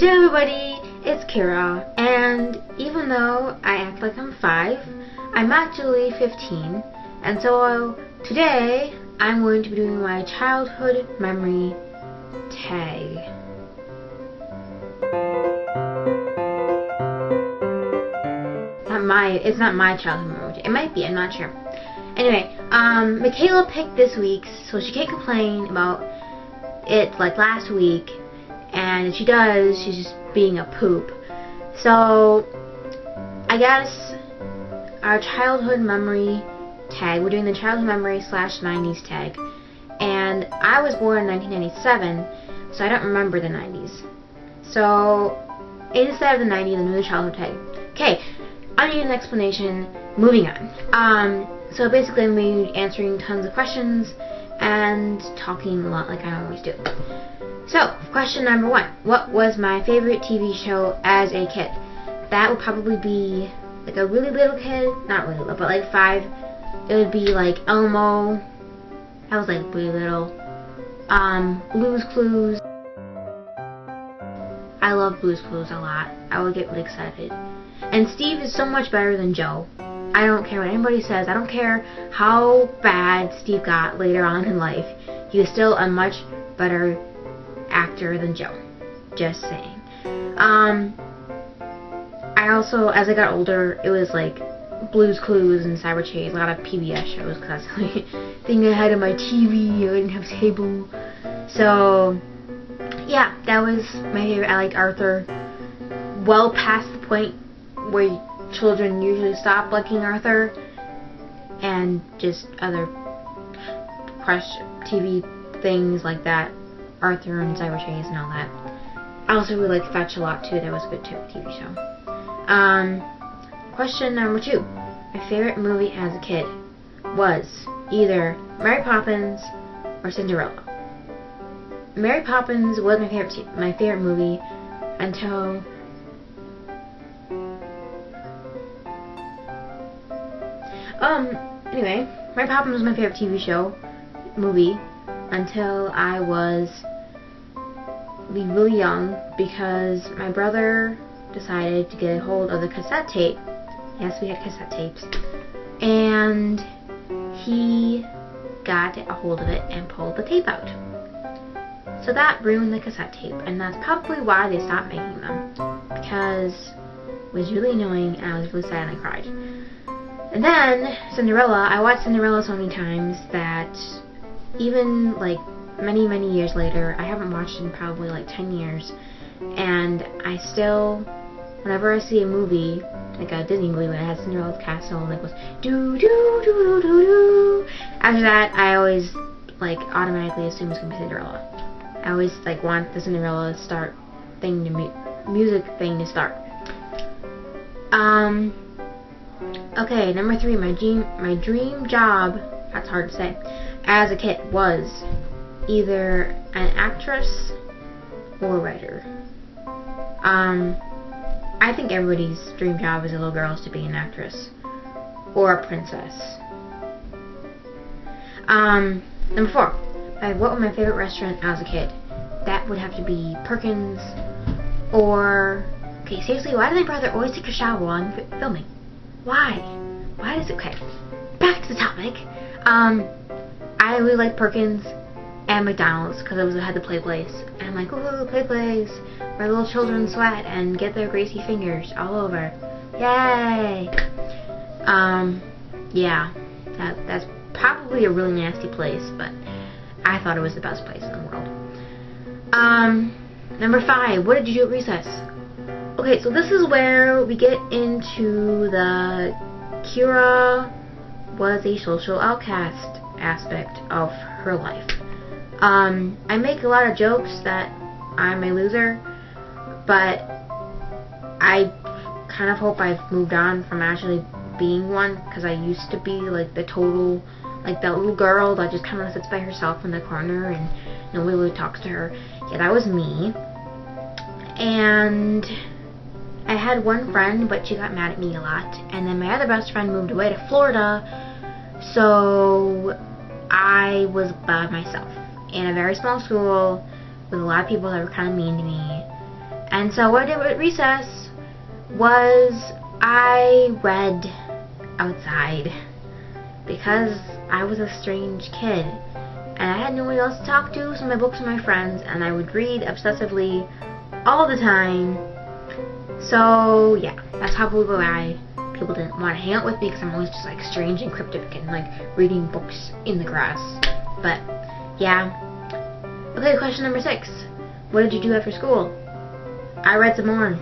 Hey everybody, it's Kira, and even though I act like I'm 5, I'm actually 15, and so today I'm going to be doing my childhood memory tag. It's not my childhood memory tag. It might be, I'm not sure. Anyway, Michaela picked this week's, so she can't complain about it like last week. And if she does, she's just being a poop. So, I guess our childhood memory tag, we're doing the childhood memory / 90s tag. And I was born in 1997, so I don't remember the 90s. So, instead of the 90s, I'm doing the childhood tag. Okay, I need an explanation. Moving on. So basically I'm going to be answering tons of questions and talking a lot like I always do. So, question number 1. What was my favorite TV show as a kid? That would probably be like a really little kid, not really little, but like 5. It would be like Elmo. I was like really little. Blue's Clues. I love Blue's Clues a lot. I would get really excited. And Steve is so much better than Joe. I don't care what anybody says. I don't care how bad Steve got later on in life. He was still a much better actor than Joe. Just saying. I also, as I got older, it was like Blue's Clues and Cyber Chase, a lot of PBS shows, because that's the only thing I had on my TV. I didn't have cable. So, yeah, that was my favorite. I liked Arthur. Well past the point where children usually stop liking Arthur, and just other crush TV things like that. Arthur and Cyber Chase and all that. I also really liked Fetch a lot too. That was a good TV show. Question number 2. My favorite movie as a kid was either Mary Poppins or Cinderella. Mary Poppins was my favorite movie until anyway, Mary Poppins was my favorite TV movie until I was really young, because my brother decided to get a hold of the cassette tape. Yes, we had cassette tapes. And he got a hold of it and pulled the tape out. So that ruined the cassette tape, and that's probably why they stopped making them, because it was really annoying and I was really sad and I cried. And then Cinderella, I watched Cinderella so many times that even like many years later, I haven't watched it in probably like 10 years, and I still, whenever I see a movie, like a Disney movie when it has Cinderella's castle and it goes do do do do do do, after that I always like automatically assume it's gonna be Cinderella. I always like want the Cinderella music thing to start. Okay, number 3, my dream job, that's hard to say, as a kid was either an actress or a writer. I think everybody's dream job as a little girl is to be an actress or a princess. Number 4, what was my favorite restaurant as a kid? That would have to be Perkins, or, okay, seriously, why did my brother always take a shower while I'm filming? Why? Why does it, okay, back to the topic. I really like Perkins and McDonald's, because it had the play place. And I'm like, ooh, play place, where little children sweat and get their greasy fingers all over. Yay! Yeah, that's probably a really nasty place, but I thought it was the best place in the world. Number 5, what did you do at recess? Okay, so this is where we get into the Kira was a social outcast aspect of her life. I make a lot of jokes that I'm a loser, but I kind of hope I've moved on from actually being one, because I used to be like the total, like that little girl that just kind of sits by herself in the corner and nobody really talks to her. Yeah, that was me. And I had one friend, but she got mad at me a lot. And then my other best friend moved away to Florida, so I was by myself in a very small school with a lot of people that were kind of mean to me. And And so what I did at recess was I read outside because I was a strange kid and I had no one else to talk to, so my books were my friends, and I would read obsessively all the time. So yeah, that's probably why people didn't want to hang out with me, because I'm always just like strange and cryptic and like reading books in the grass. But yeah. Okay, question number 6. What did you do after school? I read some more.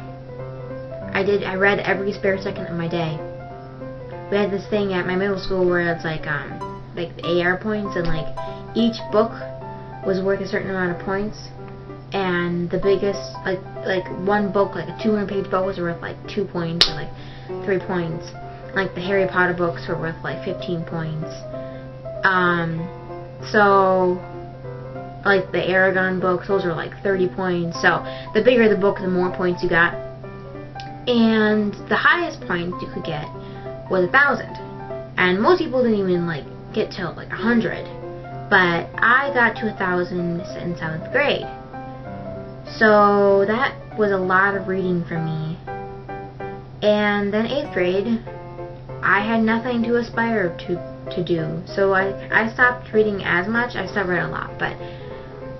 I read every spare second of my day. We had this thing at my middle school where it's like the AR points, and like each book was worth a certain amount of points, and the biggest like one book, like a 200-page book, was worth like 2 points or like 3 points. Like the Harry Potter books were worth like 15 points. So like the Aragon books, those are like 30 points. So the bigger the book, the more points you got. And the highest points you could get was 1,000. And most people didn't even like get to like 100. But I got to 1,000 in 7th grade. So that was a lot of reading for me. And then 8th grade, I had nothing to aspire to do. So I stopped reading as much. I still read a lot,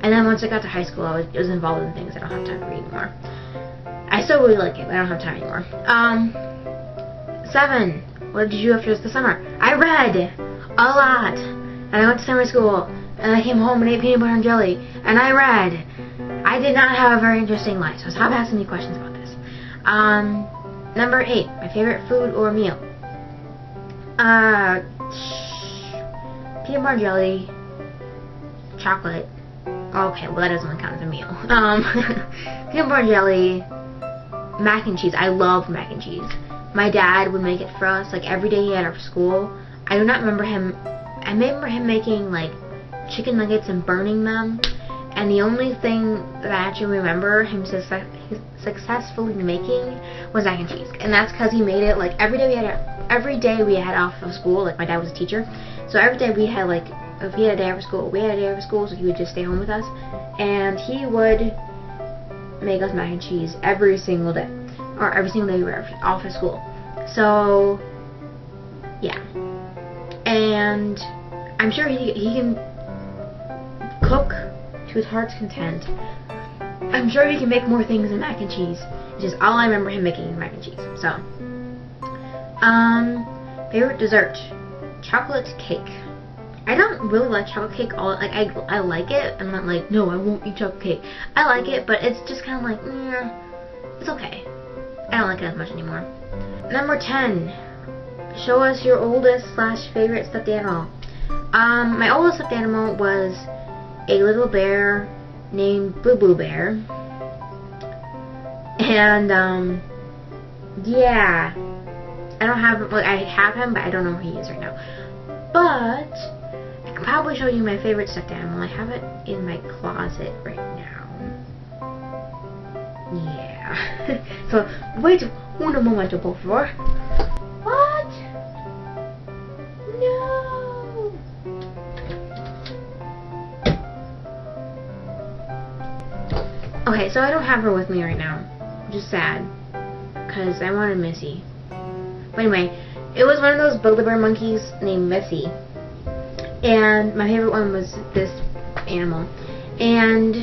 and then once I got to high school, I was involved in things I don't have time to read anymore. I still really like it, but I don't have time anymore. 7. What did you do after the summer? I read a lot. And I went to summer school, and I came home and ate peanut butter and jelly, and I read. I did not have a very interesting life, so stop asking me questions about this. Number 8. My favorite food or meal? Peanut butter and jelly, chocolate. Okay, well that doesn't really count as a meal. Peanut butter and jelly, mac and cheese. I love mac and cheese. My dad would make it for us, like every day he had after school. I do not remember him. I remember him making like chicken nuggets and burning them. And the only thing that I actually remember him successfully making was mac and cheese. And that's because he made it like every day we had off of school. Like my dad was a teacher, so every day we had like, if he had a day after school, we had a day after school, so he would just stay home with us, and he would make us mac and cheese every single day, or every single day we were off of school. So yeah, and I'm sure he can cook to his heart's content. I'm sure he can make more things than mac and cheese. It's just all I remember him making is mac and cheese. So, favorite dessert, chocolate cake. I don't really like chocolate cake. I like it. I'm not like, no, I won't eat chocolate cake. I like it, but it's just kind of like, it's okay. I don't like it as much anymore. Number 10. Show us your oldest / favorite stuffed animal. My oldest stuffed animal was a little bear named Boo Boo Bear. And, yeah. I don't have, well, I have him, but I don't know where he is right now. But I can probably show you my favorite stuffed animal. I have it in my closet right now. Yeah. So, wait un momento, por favor. What? No. Okay, so I don't have her with me right now, which is sad, because I wanted Missy. But anyway, it was one of those Build-A-Bear monkeys named Missy, and my favorite one was this animal, and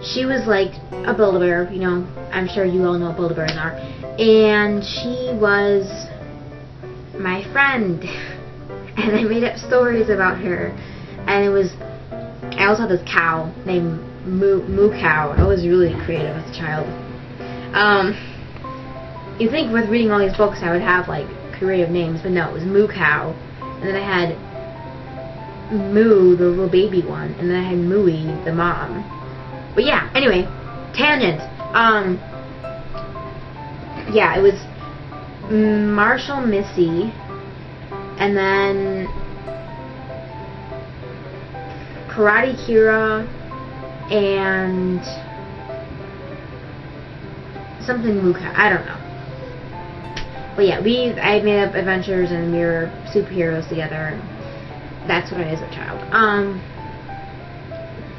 she was like a Build-A-Bear, you know, I'm sure you all know what Build-A-Bears are, and she was my friend, and I made up stories about her, and it was, I also had this cow named Moo Cow. I was really creative as a child. You'd think with reading all these books I would have like creative names, but no, it was Moo Cow. And then I had Moo, the little baby one, and then I had Mooey, the mom. But yeah, anyway, tangent. Yeah, it was Marshall, Missy, and then Karate Kira, and something Moo Cow. I don't know. But yeah, I made up adventures and we were superheroes together. That's what I was as a child.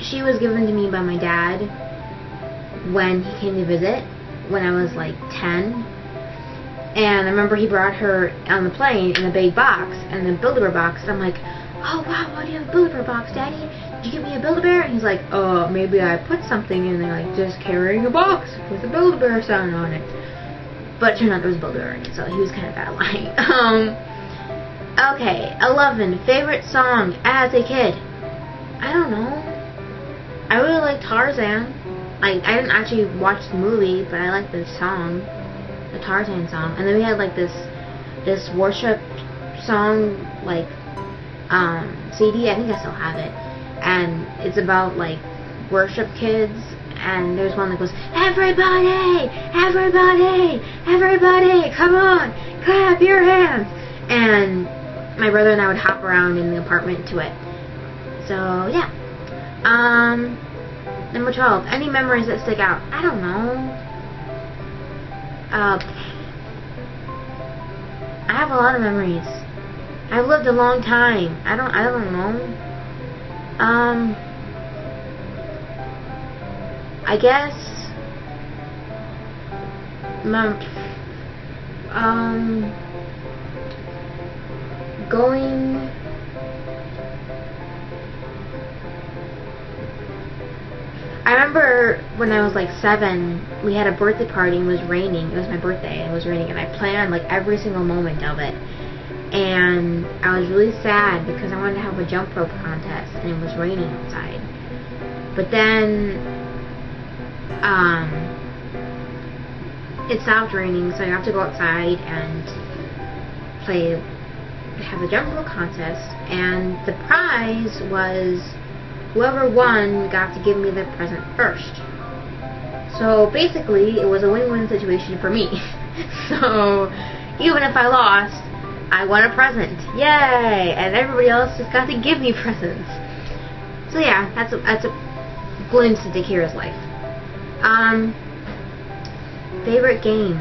She was given to me by my dad when he came to visit, when I was like 10. And I remember he brought her on the plane in a big box, and the Build-A-Bear box. And I'm like, oh wow, why do you have a Build-A-Bear box, Daddy? Did you give me a Build-A-Bear? And he's like, maybe I put something in there, like just carrying a box with a Build-A-Bear sound on it. But it turned out there was a Build-A-Bear in it, so he was kind of bad at lying. Okay, 11. Favorite song as a kid? I don't know. I really like Tarzan. I didn't actually watch the movie, but I like the song, the Tarzan song. And then we had like this worship song, like CD. I think I still have it, and it's about like worship kids. And there's one that goes, everybody, everybody, everybody, come on, clap your hands. And my brother and I would hop around in the apartment to it. So yeah. Number 12. Any memories that stick out? I don't know. I have a lot of memories. I've lived a long time. I don't know. I guess going I remember when I was like 7, we had a birthday party and it was raining. It was my birthday and it was raining, and I planned like every single moment of it. And I was really sad because I wanted to have a jump rope contest and it was raining outside. But then it stopped raining, so I got to go outside and have a jump rope contest, and the prize was whoever won got to give me the present first. So basically, it was a win-win situation for me. So even if I lost, I won a present. Yay! And everybody else just got to give me presents. So yeah, that's a glimpse into Kira's life. Favorite game?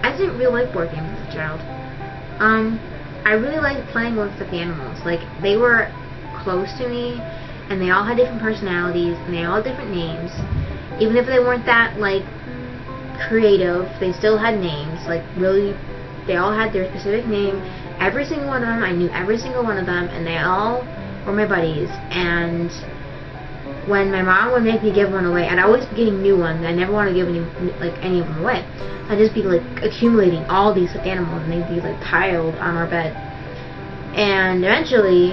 I didn't really like board games as a child. I really liked playing with stuffed animals. Like, they were close to me, and they all had different personalities, and they all had different names. Even if they weren't that, like, creative, they still had names. Like, really, they all had their specific name. Every single one of them, I knew every single one of them, and they all were my buddies. And when my mom would make me give one away, I'd always be getting new ones. I never want to give any of them away. I'd just be like accumulating all these stuffed animals, and they'd be like piled on our bed. And eventually,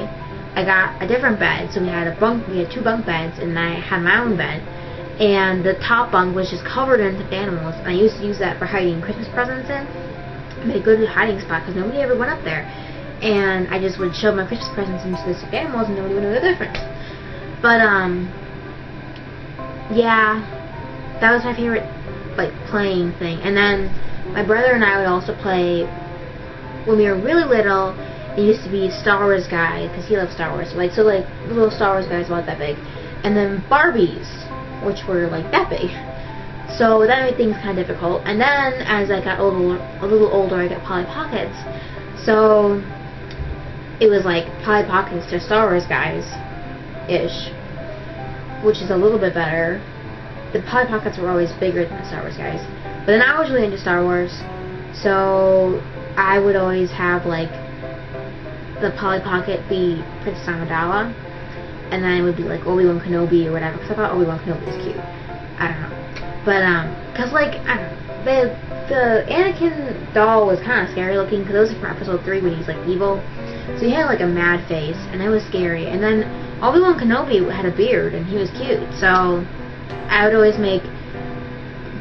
I got a different bed. So we had 2 bunk beds, and I had my own bed. And the top bunk was just covered in stuffed animals. And I used to use that for hiding Christmas presents in. It made a good hiding spot because nobody ever went up there. And I just would shove my Christmas presents into the stuffed animals, and nobody would know the difference. But yeah, that was my favorite, like, playing thing. And then my brother and I would also play, when we were really little, it used to be Star Wars guys, because he loved Star Wars. So like little Star Wars guys about that big. And then Barbies, which were like that big. So that made things kind of difficult. And then as I got a little older, I got Polly Pockets. So it was like Polly Pockets to Star Wars guys-ish, which is a little bit better. The Polly Pockets were always bigger than the Star Wars guys. But then I was really into Star Wars, so I would always have like the Polly Pocket be Princess Amidala, and then it would be like Obi-Wan Kenobi or whatever, because I thought Obi-Wan Kenobi was cute. I don't know. But because like, I don't know, the Anakin doll was kind of scary looking, because it was from episode 3 when he's like evil. So he had like a mad face, and it was scary. And then Obi-Wan Kenobi had a beard, and he was cute. So I would always make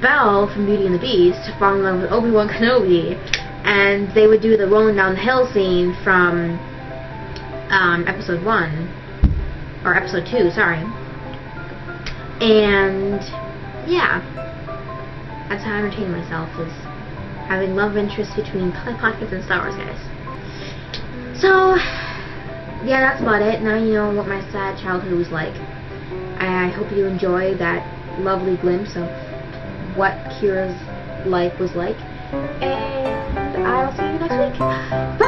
Belle from Beauty and the Beast fall in love with Obi-Wan Kenobi, and they would do the rolling down the hill scene from episode 1, or episode 2, sorry. And yeah, that's how I entertain myself, is having love interest between Polly Pockets and Star Wars guys. So yeah, that's about it. Now you know what my sad childhood was like. I hope you enjoy that lovely glimpse of what Kira's life was like. And I'll see you next week. Bye!